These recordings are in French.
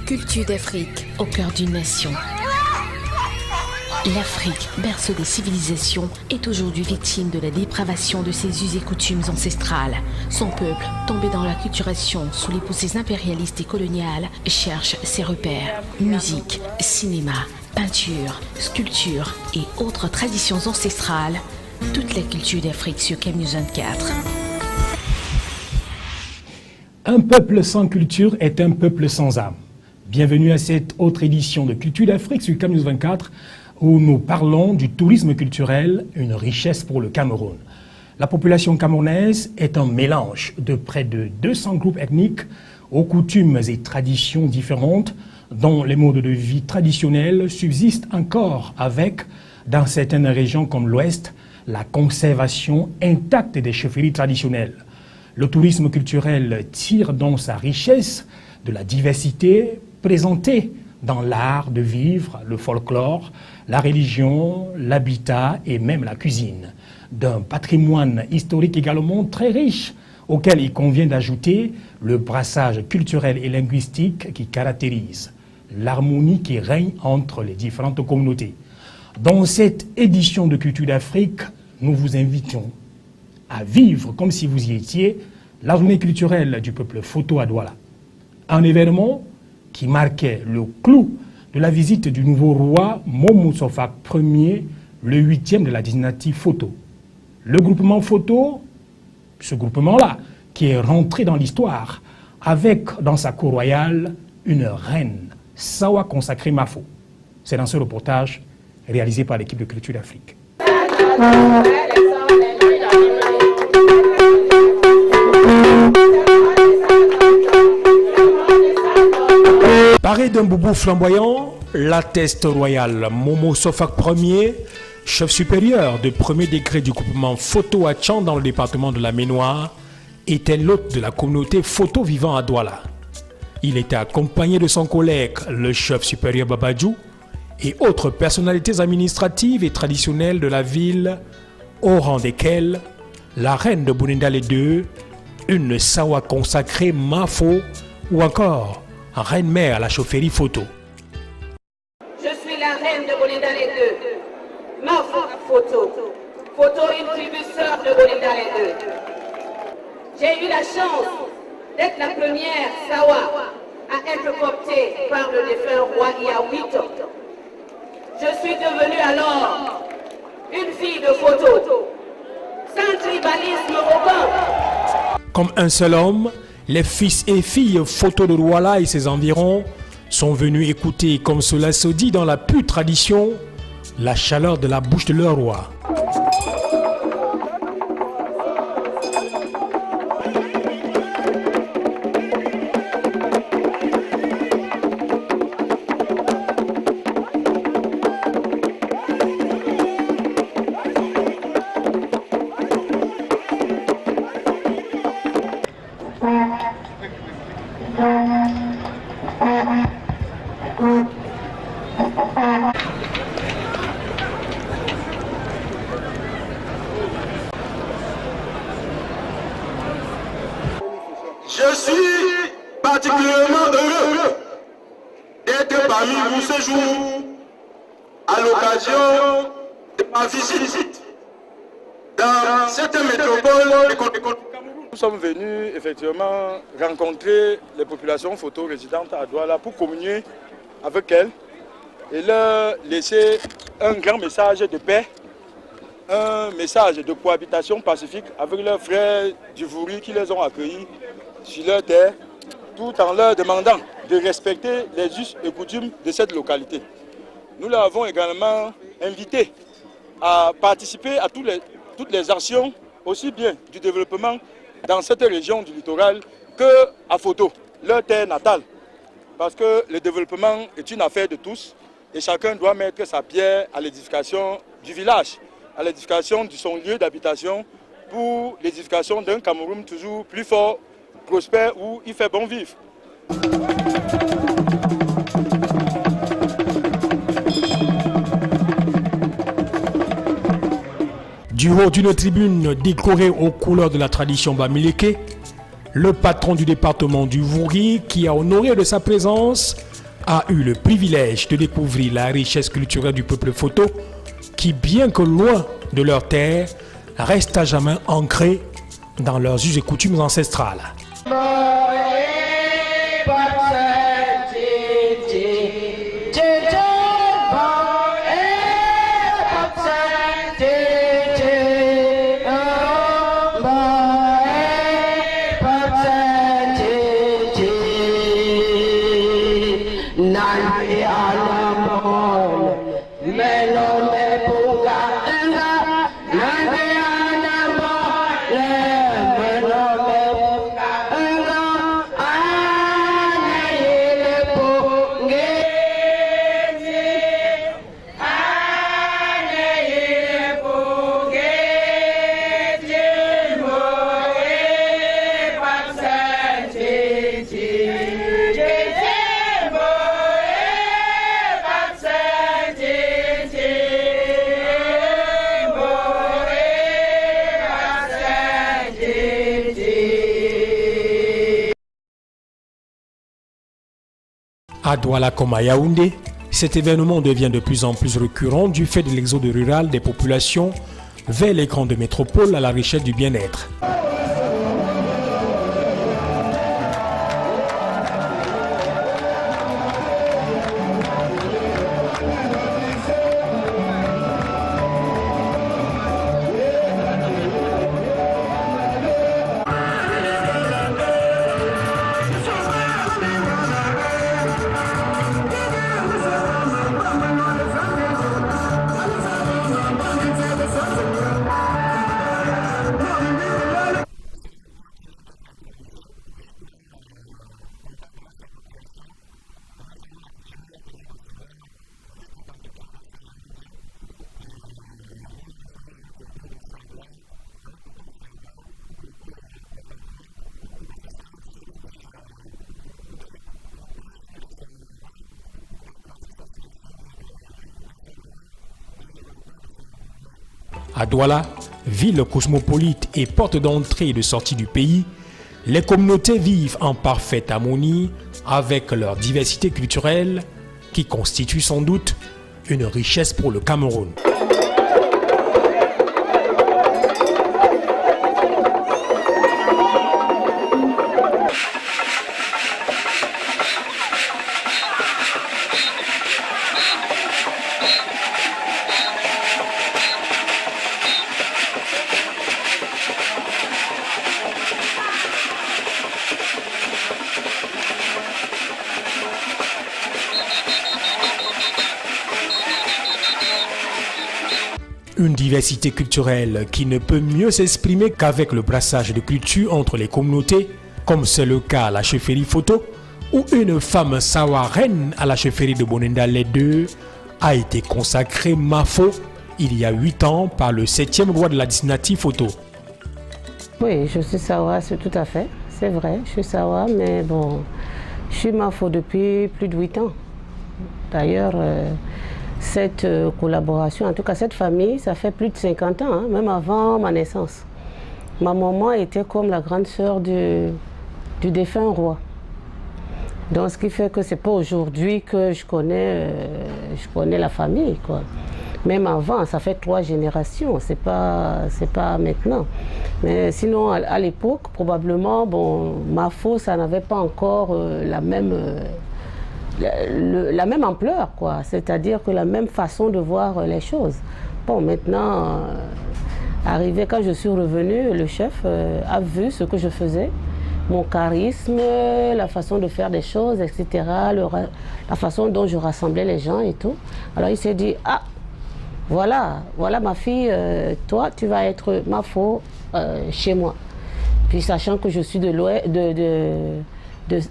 Culture d'Afrique au cœur d'une nation. L'Afrique, berceau des civilisations, est aujourd'hui victime de la dépravation de ses us et coutumes ancestrales. Son peuple, tombé dans l'acculturation sous les poussées impérialistes et coloniales, cherche ses repères. Musique, cinéma, peinture, sculpture et autres traditions ancestrales. Toute la culture d'Afrique sur CAMNews 24. Un peuple sans culture est un peuple sans âme. Bienvenue à cette autre édition de Culture d'Afrique sur CAMNews 24 où nous parlons du tourisme culturel, une richesse pour le Cameroun. La population camerounaise est un mélange de près de 200 groupes ethniques aux coutumes et traditions différentes dont les modes de vie traditionnels subsistent encore avec, dans certaines régions comme l'Ouest, la conservation intacte des chefferies traditionnelles. Le tourisme culturel tire donc sa richesse de la diversité présentée dans l'art de vivre, le folklore, la religion, l'habitat et même la cuisine. D'un patrimoine historique également très riche, auquel il convient d'ajouter le brassage culturel et linguistique qui caractérise l'harmonie qui règne entre les différentes communautés. Dans cette édition de Culture d'Afrique, nous vous invitons à vivre comme si vous y étiez la journée culturelle du peuple Foto à Douala. Un événement qui marquait le clou de la visite du nouveau roi Momo Sofak Ier, le 8e de la dynastie Foto. Le groupement Foto, ce groupement-là, qui est rentré dans l'histoire avec, dans sa cour royale, une reine, Sawa consacrée Mafo. C'est dans ce reportage réalisé par l'équipe de Culture d'Afrique. Paré d'un boubou flamboyant, l'atteste royal Momo Sofak Ier, chef supérieur de premier degré du groupement Foto à Tchan dans le département de la Ménoire, était l'hôte de la communauté Foto vivant à Douala. Il était accompagné de son collègue, le chef supérieur Babadjou, et autres personnalités administratives et traditionnelles de la ville, au rang desquelles la reine de Bounindale II, une Sawa consacrée Mafo ou encore reine-mère à la chaufferie Foto. Je suis la reine de Bounindale II, Mafo Foto. Foto, une tribu sœur de Bounindale II. J'ai eu la chance d'être la première Sawa à être cooptée par le défunt roi il y a 8 ans. Je suis devenue alors une fille de Foto, sans tribalisme aucun. Comme un seul homme, les fils et filles Foto de Douala et ses environs sont venus écouter, comme cela se dit dans la pure tradition, la chaleur de la bouche de leur roi. Je suis particulièrement heureux d'être parmi vous ce jour à l'occasion de ma visite dans cette métropole. Nous sommes venus effectivement rencontrer les populations Foto résidentes à Douala pour communier avec elles et leur laisser un grand message de paix, un message de cohabitation pacifique avec leurs frères du Vouri qui les ont accueillis sur leur terre, tout en leur demandant de respecter les us et coutumes de cette localité. Nous l'avons également invité à participer à toutes les actions, aussi bien du développement dans cette région du littoral que à Foto, leur terre natale. Parce que le développement est une affaire de tous et chacun doit mettre sa pierre à l'édification du village, à l'édification de son lieu d'habitation pour l'édification d'un Cameroun toujours plus fort, prospère, où il fait bon vivre. Du haut d'une tribune décorée aux couleurs de la tradition bamileke, le patron du département du Vouri, qui a honoré de sa présence a eu le privilège de découvrir la richesse culturelle du peuple Photo qui, bien que loin de leur terre, reste à jamais ancré dans leurs us et coutumes ancestrales. À Douala comme à Yaoundé, cet événement devient de plus en plus récurrent du fait de l'exode rural des populations vers les grandes métropoles à la richesse du bien-être. À Douala, ville cosmopolite et porte d'entrée et de sortie du pays, les communautés vivent en parfaite harmonie avec leur diversité culturelle qui constitue sans doute une richesse pour le Cameroun. Une diversité culturelle qui ne peut mieux s'exprimer qu'avec le brassage de cultures entre les communautés, comme c'est le cas à la chefferie Photo, où une femme sawa-reine à la chefferie de Bonenda les deux a été consacrée Mafo il y a 8 ans par le 7e roi de la dynastie Photo. Oui, je suis sawa, c'est tout à fait, c'est vrai, je suis sawa, mais bon, je suis Mafo depuis plus de 8 ans. D'ailleurs, cette collaboration, en tout cas cette famille, ça fait plus de 50 ans, hein, même avant ma naissance. Ma maman était comme la grande sœur du défunt roi. Donc ce qui fait que c'est pas aujourd'hui que je connais la famille, quoi. Même avant, ça fait 3 générations, c'est pas maintenant. Mais sinon, à l'époque, probablement, bon, Mafo, ça n'avait pas encore la même ampleur, quoi. C'est-à-dire que la même façon de voir les choses. Bon, maintenant, arrivé quand je suis revenue, le chef a vu ce que je faisais, mon charisme, la façon de faire des choses, etc., la façon dont je rassemblais les gens et tout. Alors il s'est dit, ah, voilà ma fille, toi, tu vas être Mafo chez moi. Puis sachant que je suis de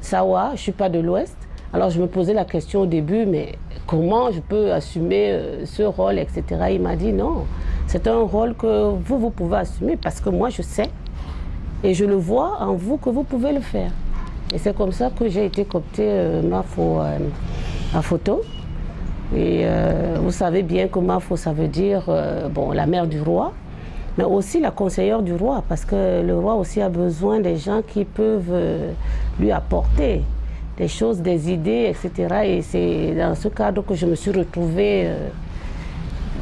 Sawa, je ne suis pas de l'Ouest, alors je me posais la question au début, mais comment je peux assumer ce rôle, etc. Il m'a dit non, c'est un rôle que vous pouvez assumer parce que moi je sais et je le vois en vous que vous pouvez le faire. Et c'est comme ça que j'ai été cooptée Mafo à Photo. Et vous savez bien que Mafo, ça veut dire bon, la mère du roi, mais aussi la conseillère du roi, parce que le roi aussi a besoin des gens qui peuvent lui apporter des choses, des idées, etc. Et c'est dans ce cadre que je me suis retrouvée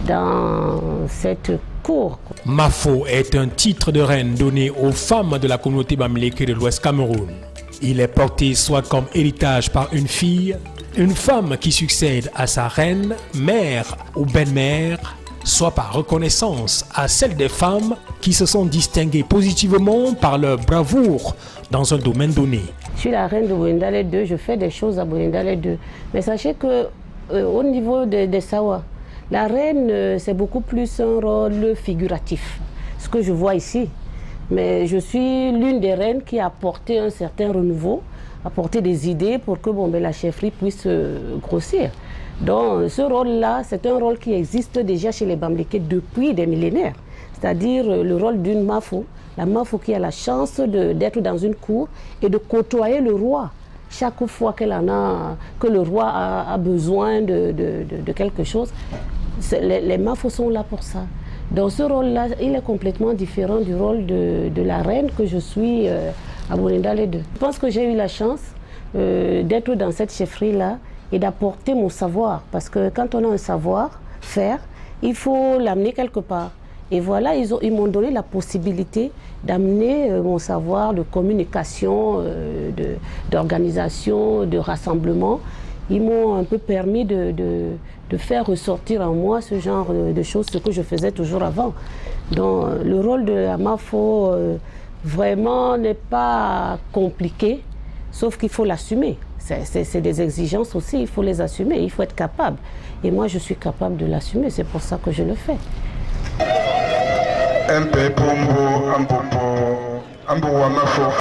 dans cette cour. Mafo est un titre de reine donné aux femmes de la communauté Bamileke de l'Ouest Cameroun. Il est porté soit comme héritage par une fille, une femme qui succède à sa reine, mère ou belle-mère, soit par reconnaissance à celle des femmes qui se sont distinguées positivement par leur bravoure dans un domaine donné. Je suis la reine de Bouendalé 2, je fais des choses à Bouendalé 2. Mais sachez que au niveau des Sawa, la reine, c'est beaucoup plus un rôle figuratif, ce que je vois ici. Mais je suis l'une des reines qui a apporté un certain renouveau, apporté des idées pour que la chefferie puisse grossir. Donc ce rôle-là, c'est un rôle qui existe déjà chez les Bamileke depuis des millénaires. C'est-à-dire le rôle d'une Mafo, la Mafo qui a la chance d'être dans une cour et de côtoyer le roi. Chaque fois que le roi a besoin de quelque chose, les Mafos sont là pour ça. Donc ce rôle-là, il est complètement différent du rôle de la reine que je suis à Bouendalé 2. Je pense que j'ai eu la chance d'être dans cette chefferie-là et d'apporter mon savoir. Parce que quand on a un savoir-faire, il faut l'amener quelque part. Et voilà, ils m'ont donné la possibilité d'amener mon savoir de communication, d'organisation, de rassemblement. Ils m'ont un peu permis de faire ressortir en moi ce genre de choses, ce que je faisais toujours avant. Donc le rôle de la Mafo vraiment n'est pas compliqué, sauf qu'il faut l'assumer. C'est des exigences aussi, il faut les assumer, il faut être capable. Et moi je suis capable de l'assumer, c'est pour ça que je le fais.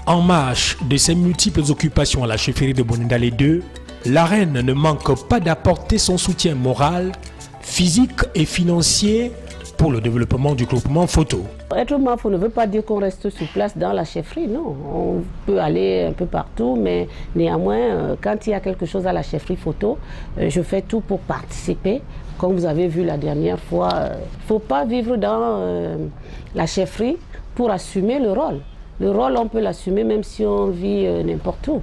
En marge de ses multiples occupations à la chefferie de Bouendalé 2, la reine ne manque pas d'apporter son soutien moral, physique et financier pour le développement du groupement photo. Être Mafo ne veut pas dire qu'on reste sur place dans la chefferie, non. On peut aller un peu partout, mais néanmoins, quand il y a quelque chose à la chefferie photo, je fais tout pour participer. Comme vous avez vu la dernière fois, il ne faut pas vivre dans la chefferie pour assumer le rôle. Le rôle, on peut l'assumer même si on vit n'importe où.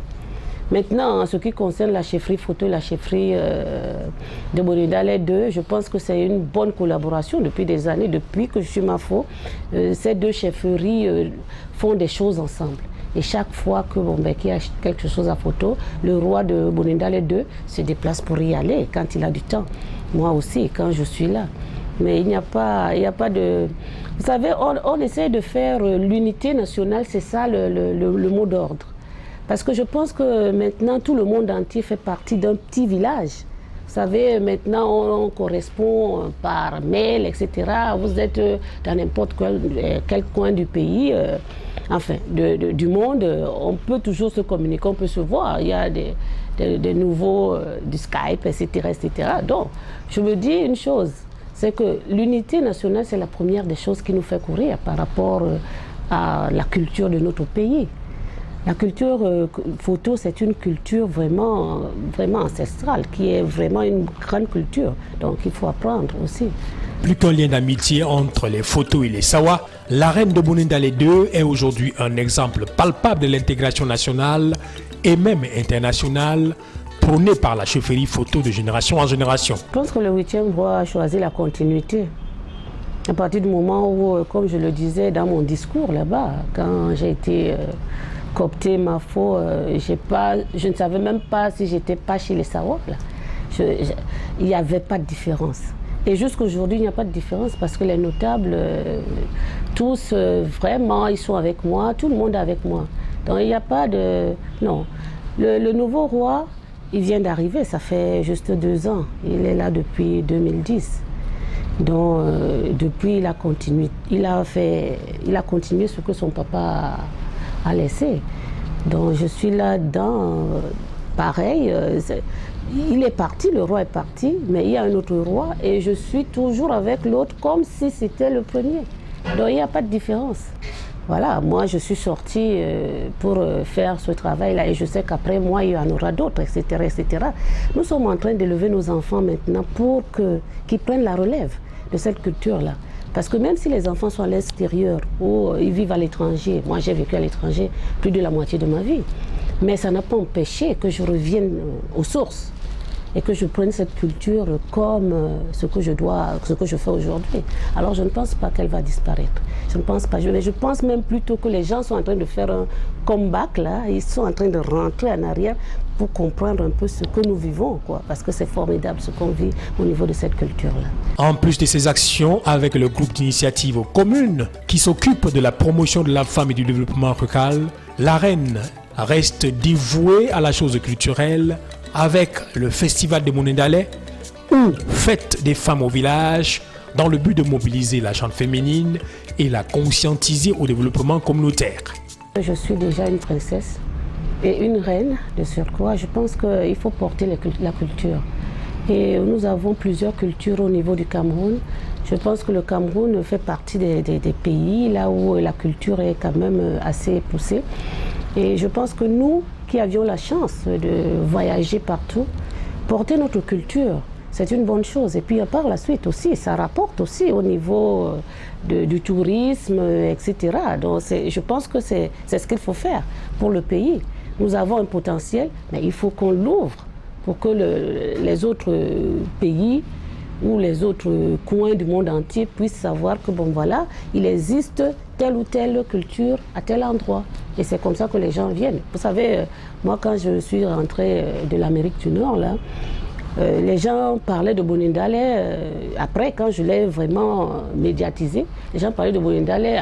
Maintenant, en ce qui concerne la chefferie photo et la chefferie de Bouendalé 2, je pense que c'est une bonne collaboration depuis des années, depuis que je suis Mafo. Ces deux chefferies font des choses ensemble. Et chaque fois qu'il y a quelque chose à photo, le roi de Bouendalé 2 se déplace pour y aller quand il a du temps. Moi aussi, quand je suis là. Mais il n'y a pas de... Vous savez, on essaie de faire l'unité nationale, c'est ça le mot d'ordre. Parce que je pense que maintenant, tout le monde entier fait partie d'un petit village. Vous savez, maintenant, on correspond par mail, etc. Vous êtes dans n'importe quel coin du pays, enfin, du monde, on peut toujours se communiquer, on peut se voir. Il y a des nouveaux, du Skype, etc., etc. Donc, je me dis une chose, c'est que l'unité nationale, c'est la première des choses qui nous fait courir par rapport à la culture de notre pays. La culture photo, c'est une culture vraiment ancestrale, qui est vraiment une grande culture. Donc il faut apprendre aussi. Plus qu'un lien d'amitié entre les photos et les Sawa, la reine de Bouendalé 2 est aujourd'hui un exemple palpable de l'intégration nationale et même internationale prônée par la chefferie photo de génération en génération. Je pense que le 8e roi a choisi la continuité. À partir du moment où, comme je le disais dans mon discours là-bas, quand j'ai été cooptée Mafo, je ne savais même pas si j'étais pas chez les Sawa. Il n'y avait pas de différence. Et jusqu'à aujourd'hui, il n'y a pas de différence parce que les notables, tous vraiment, ils sont avec moi, tout le monde est avec moi. Donc il n'y a pas de... Non. Le nouveau roi, il vient d'arriver, ça fait juste 2 ans. Il est là depuis 2010. Donc depuis, il a continué ce que son papa a laissé. Donc je suis là-dedans, pareil. Il est parti, le roi est parti, mais il y a un autre roi et je suis toujours avec l'autre comme si c'était le premier. Donc il n'y a pas de différence. Voilà, moi je suis sortie pour faire ce travail-là et je sais qu'après moi il y en aura d'autres, etc., etc. Nous sommes en train d'élever nos enfants maintenant pour qu'ils prennent la relève de cette culture-là. Parce que même si les enfants sont à l'extérieur ou ils vivent à l'étranger, moi j'ai vécu à l'étranger plus de la moitié de ma vie, Mais ça n'a pas empêché que je revienne aux sources et que je prenne cette culture comme ce que je fais aujourd'hui. Alors je ne pense pas qu'elle va disparaître. Je ne pense pas. Je pense même plutôt que les gens sont en train de faire un comeback là. Ils sont en train de rentrer en arrière pour comprendre un peu ce que nous vivons, quoi. Parce que c'est formidable ce qu'on vit au niveau de cette culture-là. En plus de ces actions avec le groupe d'initiative communes qui s'occupe de la promotion de la femme et du développement rural, la reine reste dévouée à la chose culturelle avec le festival de Monindalé ou fête des femmes au village dans le but de mobiliser la gente féminine et la conscientiser au développement communautaire. Je suis déjà une princesse et une reine de surcroît. Je pense qu'il faut porter la culture. Et nous avons plusieurs cultures au niveau du Cameroun. Je pense que le Cameroun fait partie des pays là où la culture est quand même assez poussée. Et je pense que nous qui avions la chance de voyager partout, porter notre culture, c'est une bonne chose. Et puis par la suite aussi, ça rapporte aussi au niveau du tourisme, etc. Donc je pense que c'est ce qu'il faut faire pour le pays. Nous avons un potentiel, mais il faut qu'on l'ouvre pour que les autres pays ou les autres coins du monde entier puissent savoir que bon voilà, il existe telle ou telle culture à tel endroit. Et c'est comme ça que les gens viennent. Vous savez, moi quand je suis rentrée de l'Amérique du Nord, là, les gens parlaient de Bonindalé. Après, quand je l'ai vraiment médiatisé, les gens parlaient de Bonindalé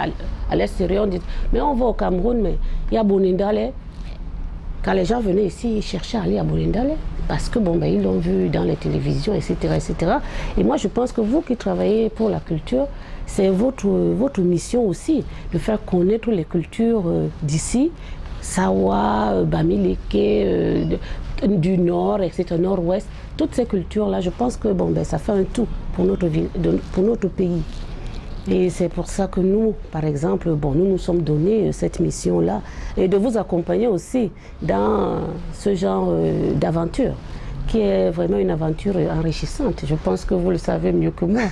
à l'extérieur. On dit, mais on va au Cameroun, mais il y a Bonindalé. Quand les gens venaient ici, ils cherchaient à aller à Bonindalé parce que bon, ben, ils l'ont vu dans les télévisions, etc., etc. Et moi, je pense que vous qui travaillez pour la culture, c'est votre mission aussi de faire connaître les cultures d'ici, Sawa, Bamileke, du Nord, etc., Nord-Ouest. Toutes ces cultures-là, je pense que bon, ben, ça fait un tout pour notre pays. Et c'est pour ça que nous, par exemple, bon, nous nous sommes donné cette mission-là et de vous accompagner aussi dans ce genre d'aventure qui est vraiment une aventure enrichissante. Je pense que vous le savez mieux que moi.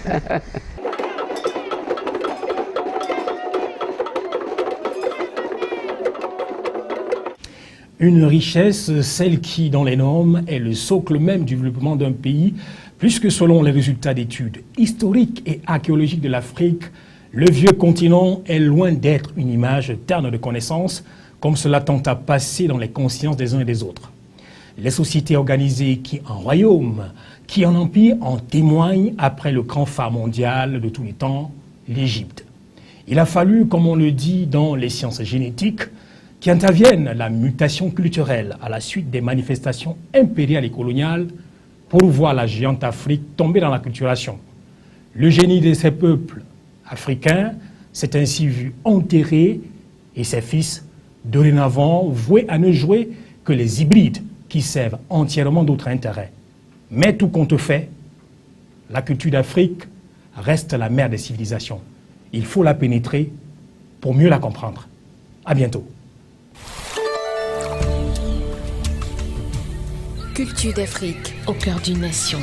Une richesse, celle qui, dans les normes, est le socle même du développement d'un pays, puisque selon les résultats d'études historiques et archéologiques de l'Afrique, le vieux continent est loin d'être une image terne de connaissances, comme cela tend à passer dans les consciences des uns et des autres. Les sociétés organisées qui en royaume, qui en empire, en témoignent après le grand phare mondial de tous les temps, l'Égypte. Il a fallu, comme on le dit dans les sciences génétiques, qu'intervienne la mutation culturelle à la suite des manifestations impériales et coloniales pour voir la géante Afrique tomber dans la culturation. Le génie de ces peuples africains s'est ainsi vu enterré et ses fils, dorénavant, voués à ne jouer que les hybrides qui servent entièrement d'autres intérêts. Mais tout compte fait, la culture d'Afrique reste la mère des civilisations. Il faut la pénétrer pour mieux la comprendre. À bientôt. Culture d'Afrique au cœur d'une nation.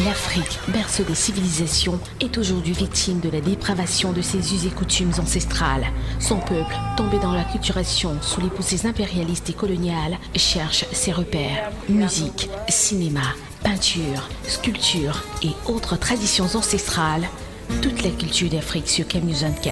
L'Afrique, berceau des civilisations, est aujourd'hui victime de la dépravation de ses us et coutumes ancestrales. Son peuple, tombé dans l'acculturation sous les poussées impérialistes et coloniales, cherche ses repères. Musique, cinéma, peinture, sculpture et autres traditions ancestrales. Toute la culture d'Afrique sur CamNews 24.